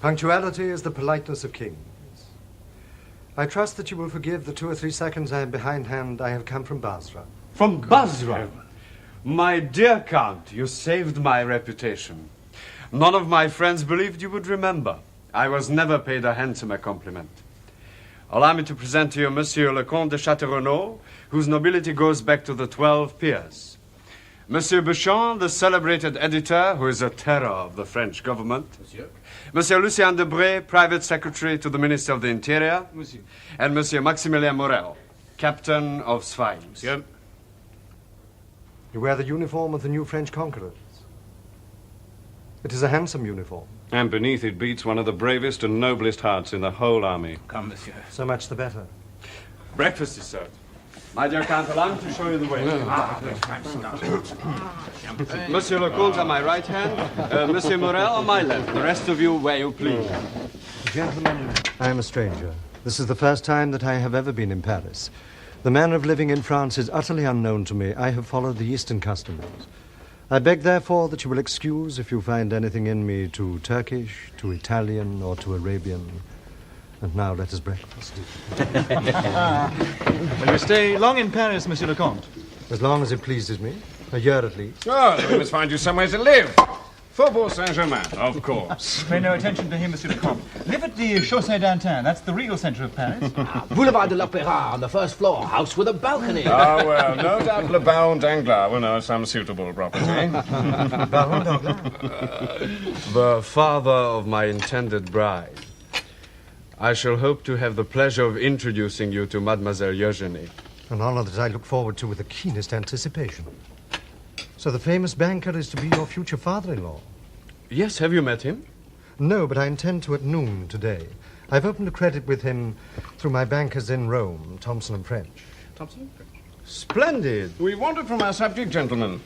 Punctuality is the politeness of kings. I trust that you will forgive the 2 or 3 seconds I am behindhand. I have come from Basra. From Basra? My dear Count, you saved my reputation. None of my friends believed you would remember. I was never paid a handsomer compliment. Allow me to present to you Monsieur le Conde de Châteaurenaud, whose nobility goes back to the 12 peers. Monsieur Beauchamp, the celebrated editor, who is a terror of the French government. Monsieur. Monsieur Lucien Debray, private secretary to the Minister of the Interior. Monsieur. And Monsieur Maximilien Morel, captain of Swimes. Monsieur. You wear the uniform of the new French conquerors. It is a handsome uniform. And beneath it beats one of the bravest and noblest hearts in the whole army. Come, monsieur. So much the better. Breakfast is served. My dear Count, allow me to show you the way. Monsieur le Comte on my right hand, Monsieur Morel on my left. The rest of you where you please. Gentlemen, I am a stranger. This is the first time that I have ever been in Paris. The manner of living in France is utterly unknown to me. I have followed the Eastern customs. I beg, therefore, that you will excuse if you find anything in me too Turkish, too Italian, or too Arabian. And now let us breakfast. Will you stay long in Paris, Monsieur le Comte? As long as it pleases me. A year at least. Oh, then we must find you somewhere to live. Faubourg Saint-Germain, of course. Pay no attention to him, Monsieur le Comte. Live at the Chaussée d'Antin. That's the real centre of Paris. Boulevard de l'Opéra on the first floor. House with a balcony. Ah, well, no doubt Le Baron Danglars will know some suitable property. Baron Danglars? The father of my intended bride. I shall hope to have the pleasure of introducing you to Mademoiselle Eugenie. An honor that I look forward to with the keenest anticipation. So the famous banker is to be your future father-in-law? Yes, have you met him? No, but I intend to at noon today. I've opened a credit with him through my bankers in Rome, Thompson and French. Thompson and French? Splendid. We wandered from our subject, gentlemen.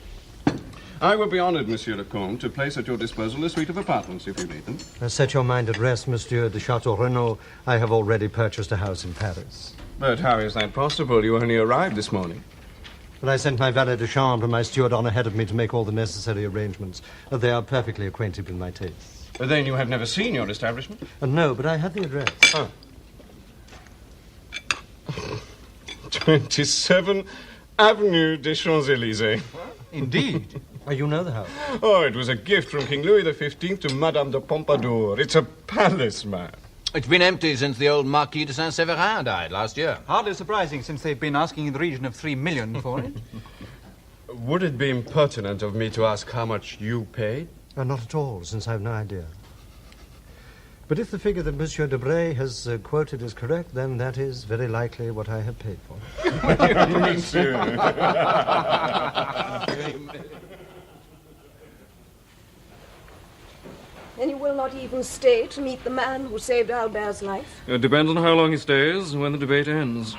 I would be honored, Monsieur le Comte, to place at your disposal a suite of apartments, if you need them. Set your mind at rest, Monsieur de Château-Renaud. I have already purchased a house in Paris. But how is that possible? You only arrived this morning. But I sent my valet de chambre and my steward on ahead of me to make all the necessary arrangements. They are perfectly acquainted with my tastes. Then you have never seen your establishment? No, but I have the address. Oh. 27 Avenue des Champs-Élysées. Indeed. You know the house? Oh, it was a gift from King Louis XV to Madame de Pompadour. It's a palace, man. It's been empty since the old Marquis de Saint-Séverin died last year. Hardly surprising, since they've been asking in the region of 3 million for it. Would it be impertinent of me to ask how much you paid? Not at all, since I have no idea. But if the figure that Monsieur Debray has quoted is correct, then that is very likely what I have paid for. Monsieur. And you will not even stay to meet the man who saved Albert's life? It depends on how long he stays and when the debate ends.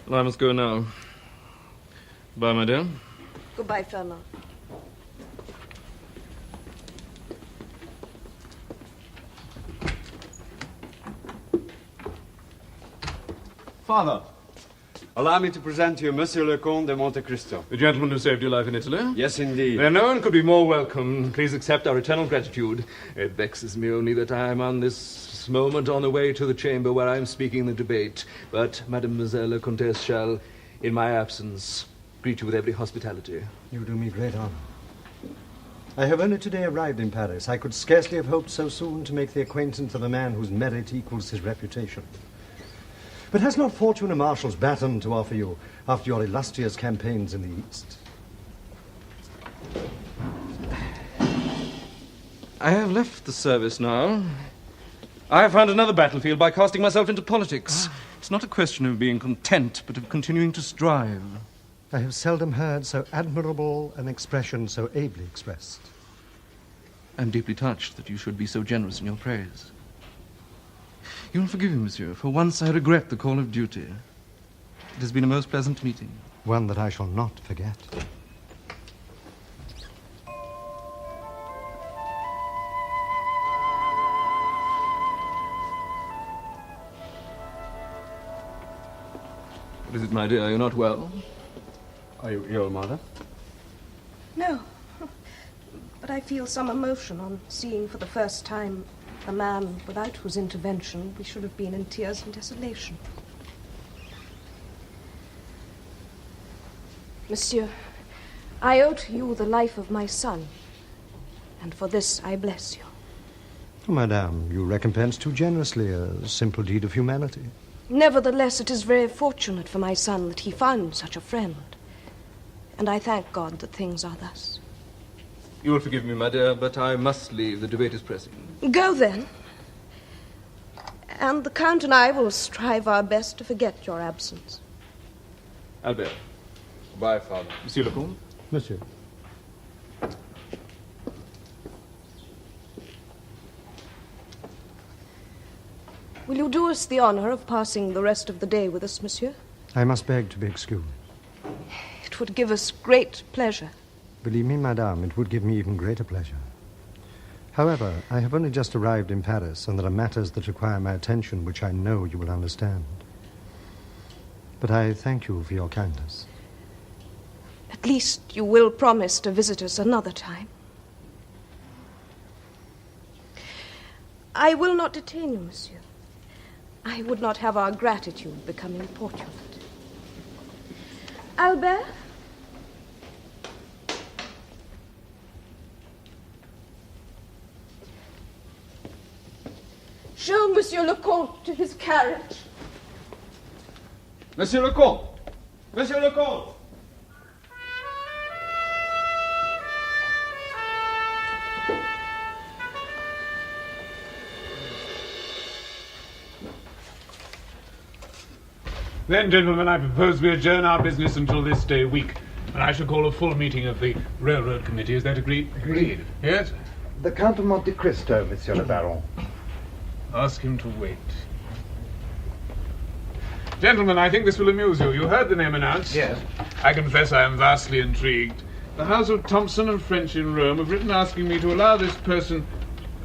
Well, I must go now. Bye, my dear. Goodbye, Fernand. Father. Allow me to present to you Monsieur le Comte de Monte Cristo. The gentleman who saved your life in Italy? Yes, indeed. Then no one could be more welcome. Please accept our eternal gratitude. It vexes me only that I am on this moment on the way to the chamber where I am speaking the debate. But Mademoiselle la Comtesse shall, in my absence, greet you with every hospitality. You do me great honor. I have only today arrived in Paris. I could scarcely have hoped so soon to make the acquaintance of a man whose merit equals his reputation. But has not fortune a marshal's baton to offer you after your illustrious campaigns in the East? I have left the service now. I have found another battlefield by casting myself into politics. It's not a question of being content, but of continuing to strive. I have seldom heard so admirable an expression so ably expressed. I'm deeply touched that you should be so generous in your praise. You will forgive me, monsieur. For once I regret the call of duty. It has been a most pleasant meeting. One that I shall not forget. What is it, my dear? You're not well? Are you ill, mother? No. but I feel some emotion on seeing for the first time a man without whose intervention we should have been in tears and desolation. Monsieur, I owe to you the life of my son, and for this I bless you. Oh, Madame, you recompense too generously a simple deed of humanity. Nevertheless, it is very fortunate for my son that he found such a friend, and I thank God that things are thus. You will forgive me, my dear, but I must leave. The debate is pressing. Go then. And the Count and I will strive our best to forget your absence. Albert. Goodbye, Father. Monsieur le Comte. Monsieur. Will you do us the honor of passing the rest of the day with us, monsieur? I must beg to be excused. It would give us great pleasure. Believe me, Madame, it would give me even greater pleasure. However, I have only just arrived in Paris, and there are matters that require my attention which I know you will understand. But I thank you for your kindness. At least you will promise to visit us another time. I will not detain you, monsieur. I would not have our gratitude become importunate. Albert? Show Monsieur le Comte to his carriage. Monsieur le Comte! Monsieur le Comte! Then, gentlemen, I propose we adjourn our business until this day week, and I shall call a full meeting of the Railroad Committee. Is that agreed? Agreed. Yes? The Count of Monte Cristo, Monsieur le Baron. Ask him to wait. Gentlemen, I think this will amuse you. You heard the name announced? Yes. I confess I am vastly intrigued. The House of Thompson and French in Rome have written asking me to allow this person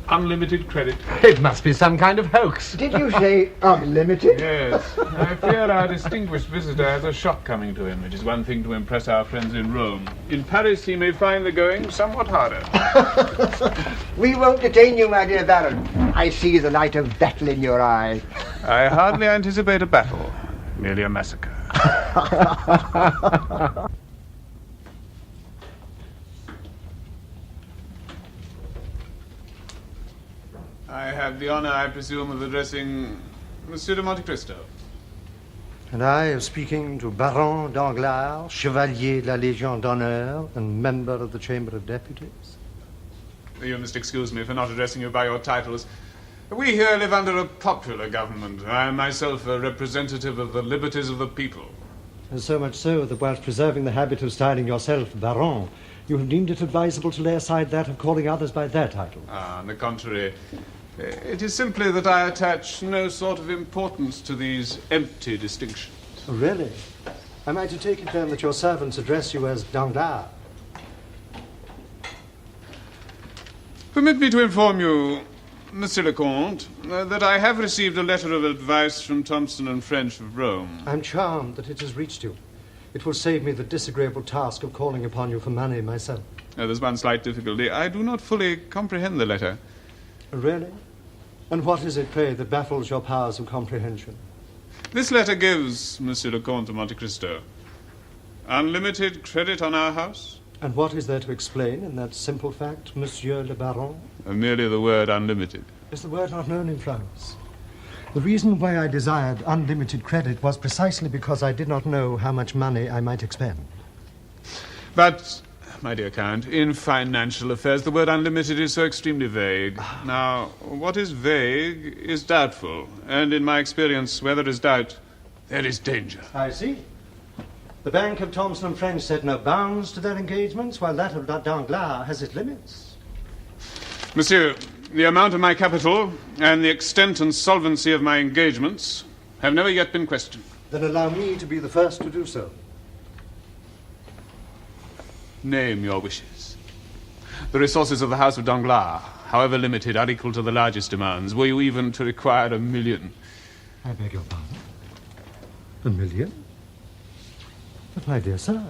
unlimited credit. It must be some kind of hoax. Did you say unlimited? Yes. I fear our distinguished visitor has a shock coming to him. It is one thing to impress our friends in Rome. In Paris he may find the going somewhat harder. We won't detain you, my dear Baron. I see the light of battle in your eye. I hardly anticipate a battle. Merely a massacre. I have the honor, I presume, of addressing Monsieur de Monte Cristo. And I am speaking to Baron Danglars, Chevalier de la Légion d'Honneur, and member of the Chamber of Deputies. You must excuse me for not addressing you by your titles. We here live under a popular government. I am myself a representative of the liberties of the people. And so much so that whilst preserving the habit of styling yourself Baron, you have deemed it advisable to lay aside that of calling others by their title. On the contrary, it is simply that I attach no sort of importance to these empty distinctions. Oh, really? Am I to take it then that your servants address you as Danglars? Permit me to inform you, Monsieur le Comte, that I have received a letter of advice from Thompson and French of Rome. I'm charmed that it has reached you. It will save me the disagreeable task of calling upon you for money myself. There's one slight difficulty. I do not fully comprehend the letter. Really? And what is it, pray, that baffles your powers of comprehension? This letter gives Monsieur le Comte de Monte Cristo unlimited credit on our house. And what is there to explain in that simple fact, Monsieur le Baron? Merely the word unlimited. Is the word not known in France? The reason why I desired unlimited credit was precisely because I did not know how much money I might expend. But, my dear Count, in financial affairs, the word unlimited is so extremely vague. Now, what is vague is doubtful. And in my experience, where there is doubt, there is danger. I see. The Bank of Thompson and French set no bounds to their engagements, while that of Danglars has its limits. Monsieur, the amount of my capital and the extent and solvency of my engagements have never yet been questioned. Then allow me to be the first to do so. Name your wishes. The resources of the House of Danglars, however limited, are equal to the largest demands. Were you even to require $1 million? I beg your pardon? $1 million? But, my dear sir,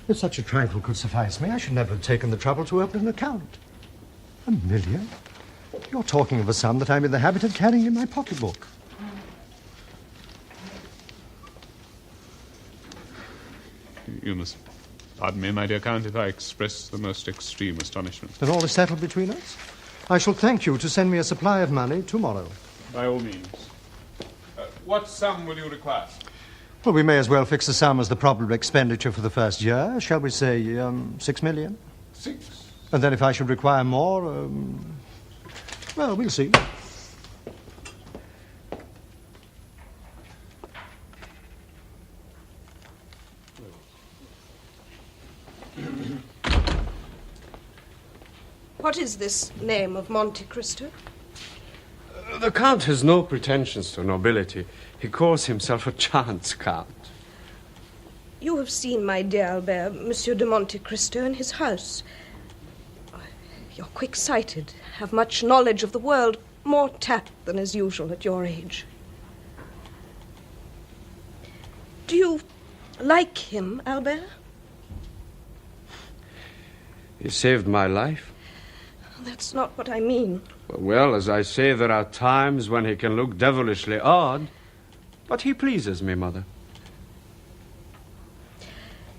If such a trifle could suffice me, I should never have taken the trouble to open an account. 1 million? You're talking of a sum that I'm in the habit of carrying in my pocketbook. You must pardon me, my dear Count, if I express the most extreme astonishment. Then all is settled between us? I shall thank you to send me a supply of money tomorrow. By all means. What sum will you require? Well, we may as well fix the sum as the probable expenditure for the first year. Shall we say 6 million? 6? And then if I should require more, well, we'll see. What is this name of Monte Cristo? The Count has no pretensions to nobility. He calls himself a chance Count. You have seen, my dear Albert, Monsieur de Monte Cristo in his house. You're quick-sighted, have much knowledge of the world, more tact than is usual at your age. Do you like him, Albert? He saved my life. That's not what I mean. Well, as I say, there are times when he can look devilishly odd, but he pleases me, Mother.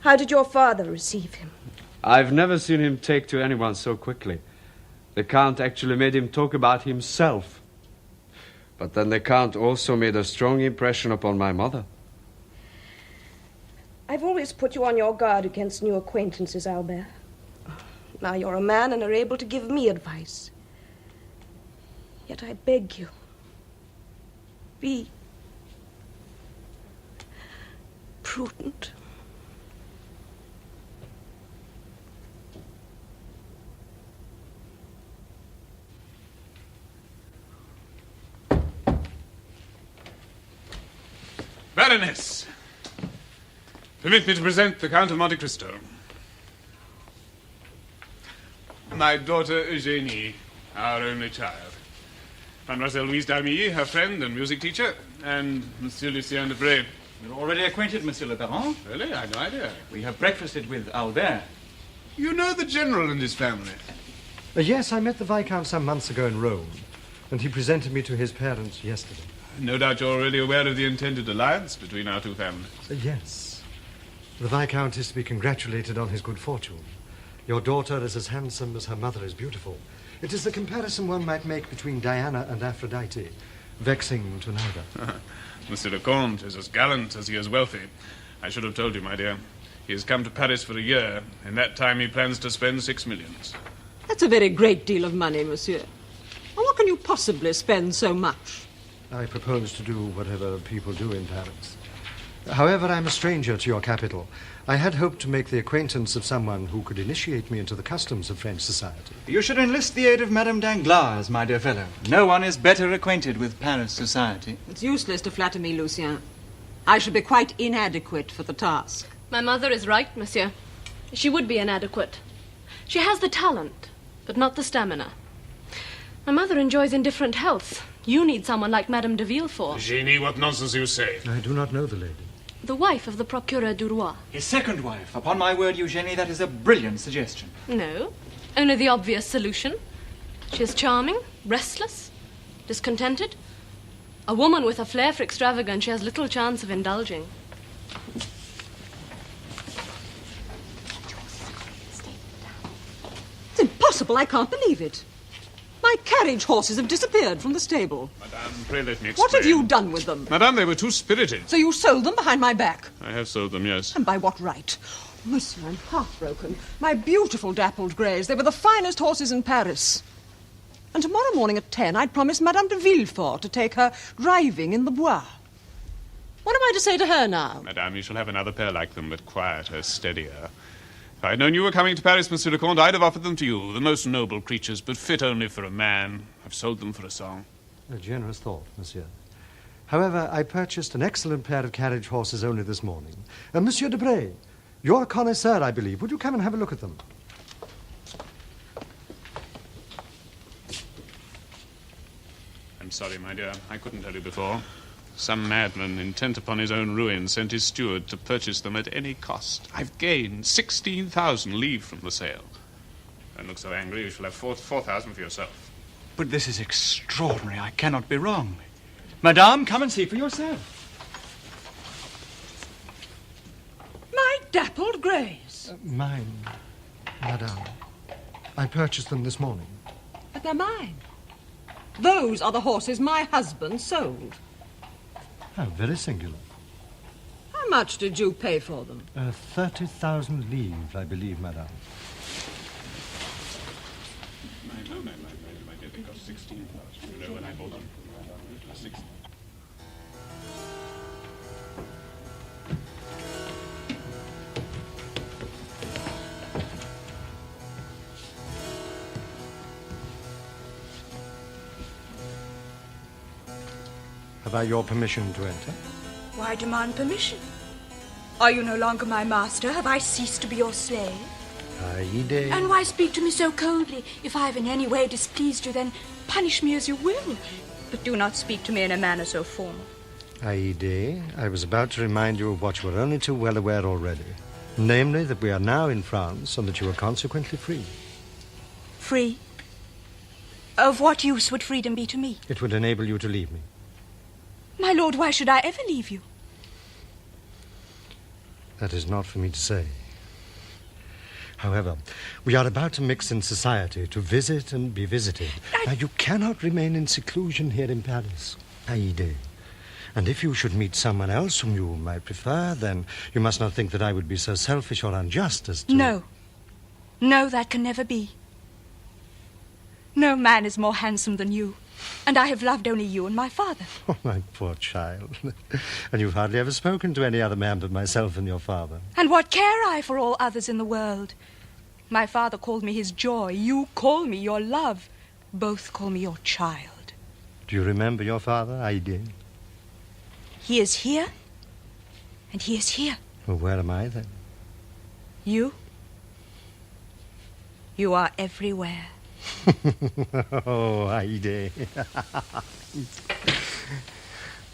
How did your father receive him? I've never seen him take to anyone so quickly. The Count actually made him talk about himself. But then the Count also made a strong impression upon my mother. I've always put you on your guard against new acquaintances, Albert. Now you're a man and are able to give me advice. Yet I beg you, be prudent. Baroness, permit me to present the Count of Monte Cristo. My daughter Eugénie, our only child. Mademoiselle Louise d'Armilly, her friend and music teacher, and Monsieur Lucien Debray. You're already acquainted, Monsieur le Baron? Really? I had no idea. We have breakfasted with Albert. You know the General and his family? Yes, I met the Viscount some months ago in Rome, and he presented me to his parents yesterday. No doubt you're already aware of the intended alliance between our two families. Yes. The Viscount is to be congratulated on his good fortune. Your daughter is as handsome as her mother is beautiful. It is the comparison one might make between Diana and Aphrodite, vexing to neither. Monsieur le Comte is as gallant as he is wealthy. I should have told you, my dear. He has come to Paris for a year. In that time he plans to spend 6 millions. That's a very great deal of money, monsieur. Well, what can you possibly spend so much? I propose to do whatever people do in Paris. However, I'm a stranger to your capital. I had hoped to make the acquaintance of someone who could initiate me into the customs of French society. You should enlist the aid of Madame Danglars, my dear fellow. No one is better acquainted with Paris society. It's useless to flatter me, Lucien. I should be quite inadequate for the task. My mother is right, monsieur. She would be inadequate. She has the talent, but not the stamina. My mother enjoys indifferent health. You need someone like Madame de Villefort. Eugénie, what nonsense you say. I do not know the lady. The wife of the Procureur du Roi. His second wife. Upon my word, Eugénie, that is a brilliant suggestion. No, only the obvious solution. She is charming, restless, discontented. A woman with a flair for extravagance she has little chance of indulging. It's impossible. I can't believe it. My carriage horses have disappeared from the stable. Madame, pray let me explain. What have you done with them? Madame, they were too spirited. So you sold them behind my back? I have sold them, yes. And by what right? Monsieur, I'm heartbroken. My beautiful dappled greys, they were the finest horses in Paris. And tomorrow morning at 10, I'd promised Madame de Villefort to take her driving in the Bois. What am I to say to her now? Madame, you shall have another pair like them, but quieter, steadier. If I'd known you were coming to Paris, Monsieur le Comte, I'd have offered them to you. The most noble creatures, but fit only for a man. I've sold them for a song. A generous thought, monsieur. However, I purchased an excellent pair of carriage horses only this morning. Monsieur Debray, you're a connoisseur, I believe. Would you come and have a look at them? I'm sorry, my dear. I couldn't tell you before. Some madman intent upon his own ruin sent his steward to purchase them at any cost. I've gained 16,000 livres from the sale. Don't look so angry. You shall have 4,000 for yourself. But this is extraordinary. I cannot be wrong. Madame, come and see for yourself. My dappled greys. Mine, madame. I purchased them this morning. But they're mine. Those are the horses my husband sold. How very singular. How much did you pay for them? 30,000 livres, I believe, madame. No, they cost 16,000. You know when I bought them? 16. Have I your permission to enter? Why demand permission? Are you no longer my master? Have I ceased to be your slave? Aide. And why speak to me so coldly? If I have in any way displeased you, then punish me as you will. But do not speak to me in a manner so formal. Aide, I was about to remind you of what you are only too well aware already. Namely, that we are now in France and that you are consequently free. Free? Of what use would freedom be to me? It would enable you to leave me. My lord, why should I ever leave you? That is not for me to say. However, we are about to mix in society, to visit and be visited. Now, you cannot remain in seclusion here in Paris, Aide. And if you should meet someone else whom you might prefer, then you must not think that I would be so selfish or unjust as to... No. No, that can never be. No man is more handsome than you. And I have loved only you and my father. Oh, my poor child. And you've hardly ever spoken to any other man but myself and your father. And what care I for all others in the world? My father called me his joy. You call me your love. Both call me your child. Do you remember your father, Aide? He is here, and he is here. Well, where am I, then? You? You are everywhere. Oh, Aide.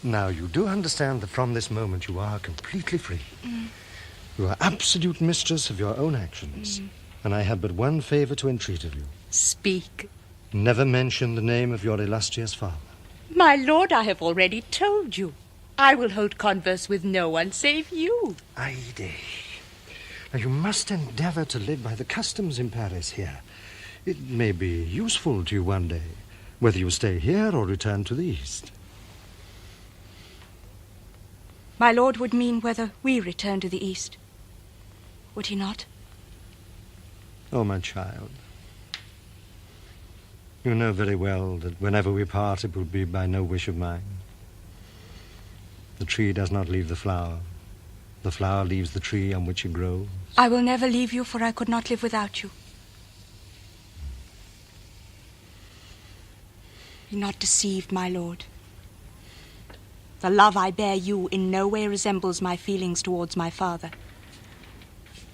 Now, you do understand that from this moment you are completely free. You are absolute mistress of your own actions. And I have but one favor to entreat of you. Speak. Never mention the name of your illustrious father. My lord, I have already told you. I will hold converse with no one save you. Aide. Now, you must endeavor to live by the customs in Paris here. It may be useful to you one day, whether you stay here or return to the East. My lord would mean whether we return to the East. Would he not? Oh, my child. You know very well that whenever we part, it will be by no wish of mine. The tree does not leave the flower. The flower leaves the tree on which it grows. I will never leave you, for I could not live without you. Be not deceived, my lord. The love I bear you in no way resembles my feelings towards my father.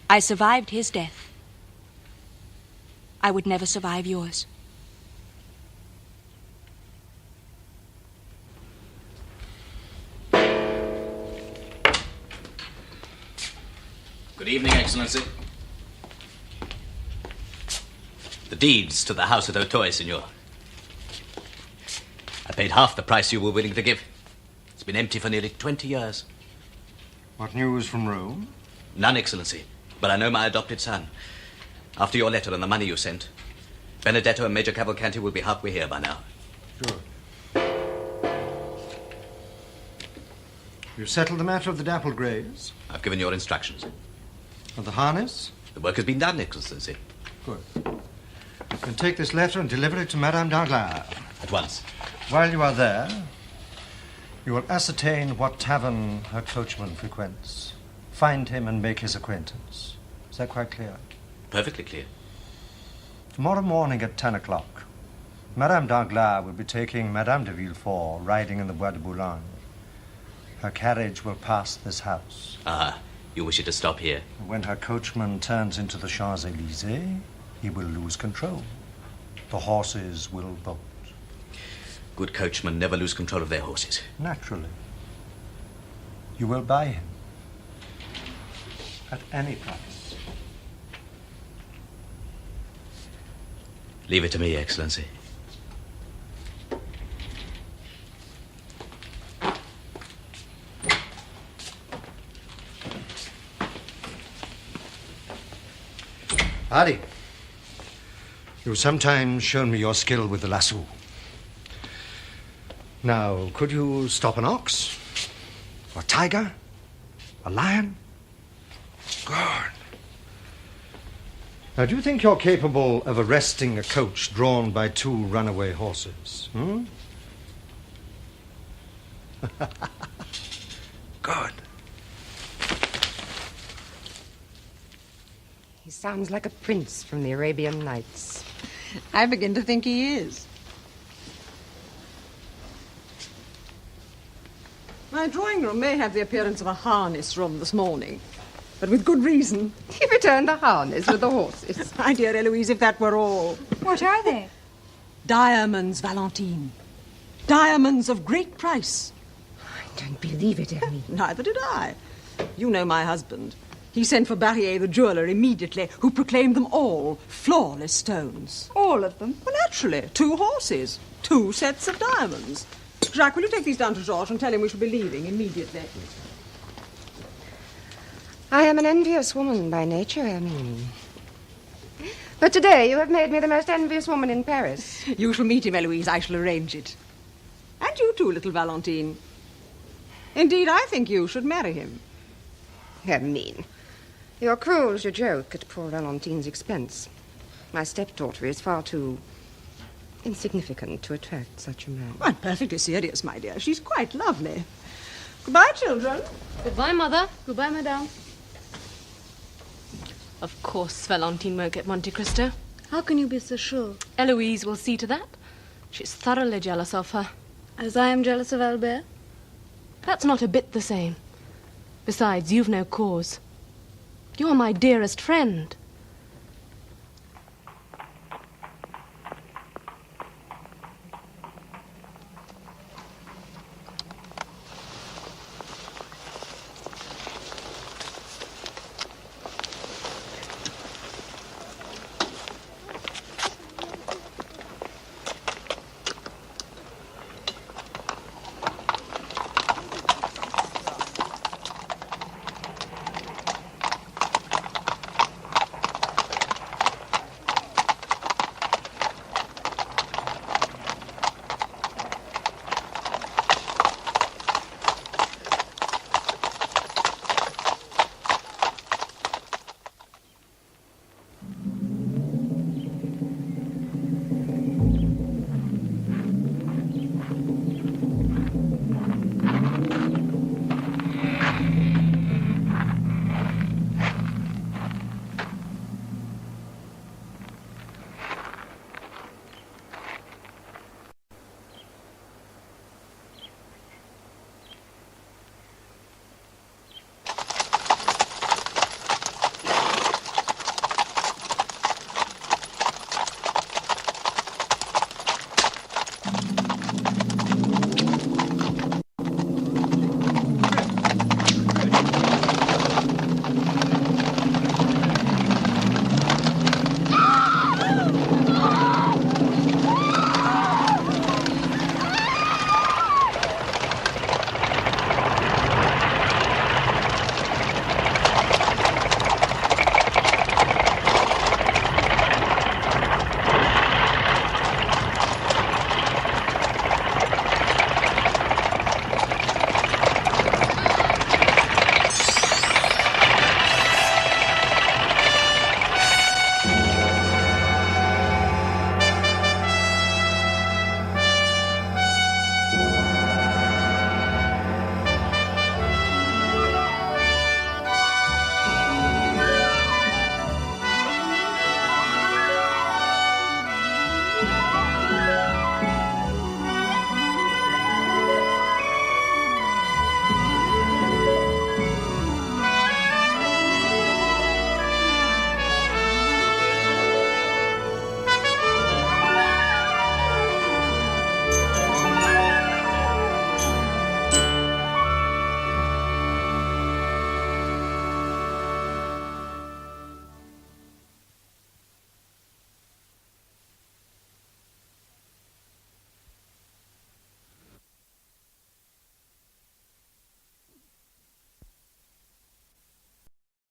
I survived his death. I would never survive yours. Good evening, Excellency. The deeds to the house at Auteuil, Signor. I paid half the price you were willing to give. It's been empty for nearly 20 years. What news from Rome? None, Excellency. But I know my adopted son. After your letter and the money you sent, Benedetto and Major Cavalcanti will be halfway here by now. Sure. You've settled the matter of the dappled greys? I've given your instructions. Of the harness? The work has been done, Excellency. Good. You can take this letter and deliver it to Madame Danglars. At once. While you are there, you will ascertain what tavern her coachman frequents. Find him and make his acquaintance. Is that quite clear? Perfectly clear. Tomorrow morning at 10 o'clock, Madame Danglars will be taking Madame de Villefort riding in the Bois de Boulogne. Her carriage will pass this house. Ah, you wish it to stop here? When her coachman turns into the Champs-Élysées, he will lose control. The horses will bolt. Good coachmen never lose control of their horses. Naturally. You will buy him. At any price. Leave it to me, Excellency. Adi, you've sometimes shown me your skill with the lasso. Now, could you stop an ox? Or a tiger? A lion? Good. Now, do you think you're capable of arresting a coach drawn by 2 runaway horses? Good. He sounds like a prince from the Arabian Nights. I begin to think he is. My drawing room may have the appearance of a harness room this morning, but with good reason. He returned the harness with the horses. My dear Eloise, if that were all. What are they? Diamonds, Valentine. Diamonds of great price. I don't believe it, Emmy. Neither did I. You know my husband. He sent for Barrier, the jeweller, immediately, who proclaimed them all flawless stones. All of them? Well, naturally. 2 horses. 2 sets of diamonds. Jacques, will you take these down to Georges and tell him we shall be leaving immediately? I am an envious woman by nature, Hermine. But today you have made me the most envious woman in Paris. You shall meet him, Eloise. I shall arrange it. And you too, little Valentine. Indeed, I think you should marry him. Hermine, you're cruel to joke at poor Valentine's expense. My stepdaughter is far too insignificant to attract such a man. I'm perfectly serious, my dear. She's quite lovely. Goodbye, children. Goodbye, Mother. Goodbye, Madame. Of course, Valentine won't get Monte Cristo. How can you be so sure? Eloise will see to that. She's thoroughly jealous of her. As I am jealous of Albert? That's not a bit the same. Besides, you've no cause. You're my dearest friend.